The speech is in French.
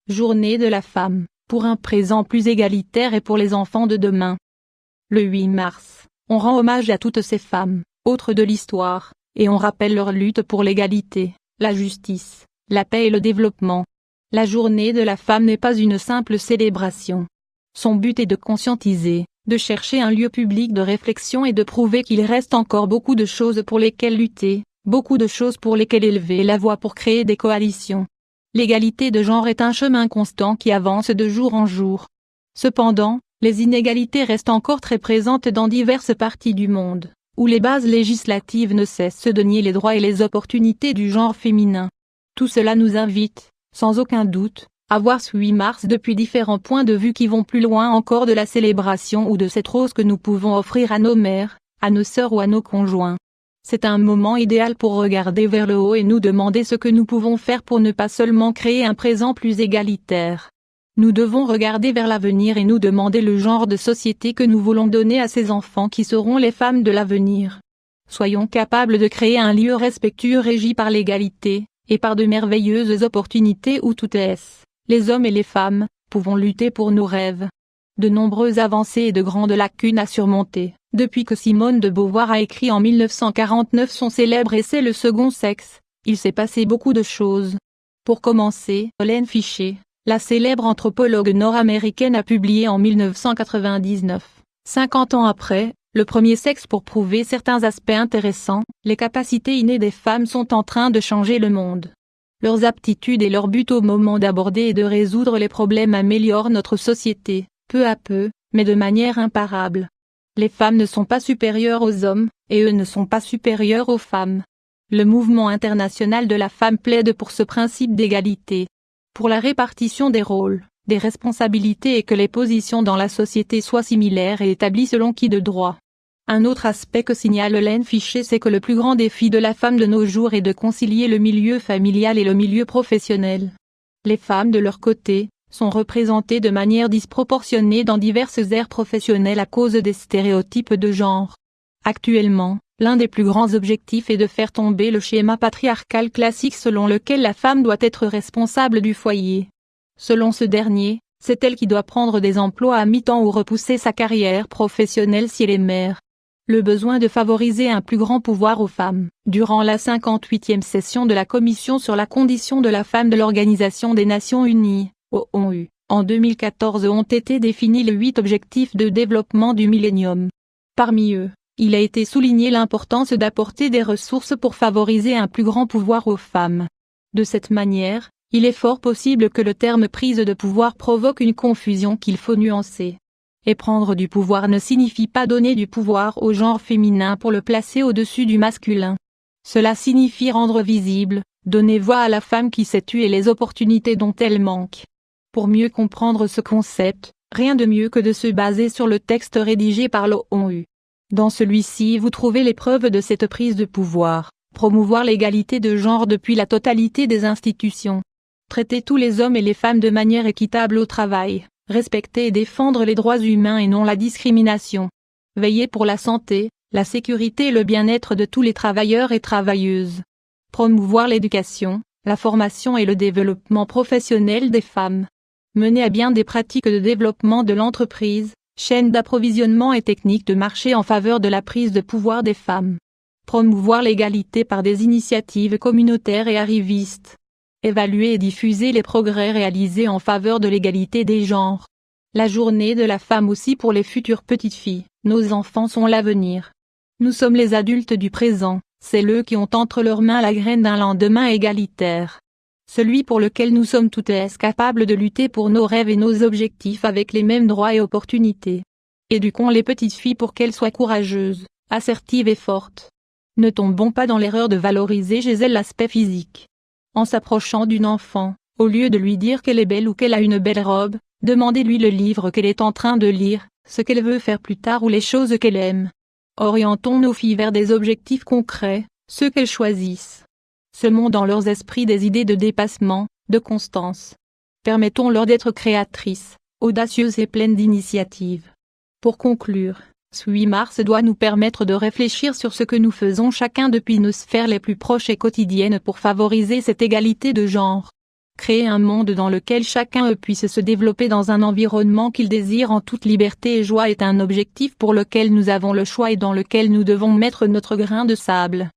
Journée de la femme, pour un présent plus égalitaire et pour les enfants de demain. Le 8 mars, on rend hommage à toutes ces femmes, autres de l'histoire, et on rappelle leur lutte pour l'égalité, la justice, la paix et le développement. La journée de la femme n'est pas une simple célébration. Son but est de conscientiser, de chercher un lieu public de réflexion et de prouver qu'il reste encore beaucoup de choses pour lesquelles lutter, beaucoup de choses pour lesquelles élever la voix pour créer des coalitions. L'égalité de genre est un chemin constant qui avance de jour en jour. Cependant, les inégalités restent encore très présentes dans diverses parties du monde, où les bases législatives ne cessent de nier les droits et les opportunités du genre féminin. Tout cela nous invite, sans aucun doute, à voir ce 8 mars depuis différents points de vue qui vont plus loin encore de la célébration ou de cette rose que nous pouvons offrir à nos mères, à nos sœurs ou à nos conjoints. C'est un moment idéal pour regarder vers le haut et nous demander ce que nous pouvons faire pour ne pas seulement créer un présent plus égalitaire. Nous devons regarder vers l'avenir et nous demander le genre de société que nous voulons donner à ces enfants qui seront les femmes de l'avenir. Soyons capables de créer un lieu respectueux régi par l'égalité, et par de merveilleuses opportunités où toutes les hommes et les femmes, pouvons lutter pour nos rêves. De nombreuses avancées et de grandes lacunes à surmonter, depuis que Simone de Beauvoir a écrit en 1949 son célèbre essai Le second sexe, il s'est passé beaucoup de choses. Pour commencer, Hélène Fichet, la célèbre anthropologue nord-américaine a publié en 1999, 50 ans après, Le premier sexe pour prouver certains aspects intéressants, les capacités innées des femmes sont en train de changer le monde. Leurs aptitudes et leur but au moment d'aborder et de résoudre les problèmes améliorent notre société, peu à peu, mais de manière imparable. Les femmes ne sont pas supérieures aux hommes, et eux ne sont pas supérieurs aux femmes. Le mouvement international de la femme plaide pour ce principe d'égalité. Pour la répartition des rôles, des responsabilités et que les positions dans la société soient similaires et établies selon qui de droit. Un autre aspect que signale Hélène Fichet, c'est que le plus grand défi de la femme de nos jours est de concilier le milieu familial et le milieu professionnel. Les femmes de leur côté, sont représentées de manière disproportionnée dans diverses aires professionnelles à cause des stéréotypes de genre. Actuellement, l'un des plus grands objectifs est de faire tomber le schéma patriarcal classique selon lequel la femme doit être responsable du foyer. Selon ce dernier, c'est elle qui doit prendre des emplois à mi-temps ou repousser sa carrière professionnelle si elle est mère. Le besoin de favoriser un plus grand pouvoir aux femmes. Durant la 58e session de la Commission sur la condition de la femme de l'Organisation des Nations Unies, ONU, en 2014 ont été définis les 8 objectifs de développement du millénium. Parmi eux, il a été souligné l'importance d'apporter des ressources pour favoriser un plus grand pouvoir aux femmes. De cette manière, il est fort possible que le terme prise de pouvoir provoque une confusion qu'il faut nuancer. Et prendre du pouvoir ne signifie pas donner du pouvoir au genre féminin pour le placer au-dessus du masculin. Cela signifie rendre visible, donner voix à la femme qui sait tuer les opportunités dont elle manque. Pour mieux comprendre ce concept, rien de mieux que de se baser sur le texte rédigé par l'ONU. Dans celui-ci vous trouvez les preuves de cette prise de pouvoir, promouvoir l'égalité de genre depuis la totalité des institutions. Traiter tous les hommes et les femmes de manière équitable au travail. Respecter et défendre les droits humains et non la discrimination. Veiller pour la santé, la sécurité et le bien-être de tous les travailleurs et travailleuses. Promouvoir l'éducation, la formation et le développement professionnel des femmes. Mener à bien des pratiques de développement de l'entreprise, chaîne d'approvisionnement et techniques de marché en faveur de la prise de pouvoir des femmes. Promouvoir l'égalité par des initiatives communautaires et arrivistes. Évaluer et diffuser les progrès réalisés en faveur de l'égalité des genres. La journée de la femme aussi pour les futures petites filles, nos enfants sont l'avenir. Nous sommes les adultes du présent, c'est eux qui ont entre leurs mains la graine d'un lendemain égalitaire. Celui pour lequel nous sommes toutes capables de lutter pour nos rêves et nos objectifs avec les mêmes droits et opportunités. Éduquons les petites filles pour qu'elles soient courageuses, assertives et fortes. Ne tombons pas dans l'erreur de valoriser chez elles l'aspect physique. En s'approchant d'une enfant, au lieu de lui dire qu'elle est belle ou qu'elle a une belle robe, demandez-lui le livre qu'elle est en train de lire, ce qu'elle veut faire plus tard ou les choses qu'elle aime. Orientons nos filles vers des objectifs concrets, ceux qu'elles choisissent. Semons dans leurs esprits des idées de dépassement, de constance. Permettons-leur d'être créatrices, audacieuses et pleines d'initiatives. Pour conclure, ce 8 mars doit nous permettre de réfléchir sur ce que nous faisons chacun depuis nos sphères les plus proches et quotidiennes pour favoriser cette égalité de genre. Créer un monde dans lequel chacun puisse se développer dans un environnement qu'il désire en toute liberté et joie est un objectif pour lequel nous avons le choix et dans lequel nous devons mettre notre grain de sable.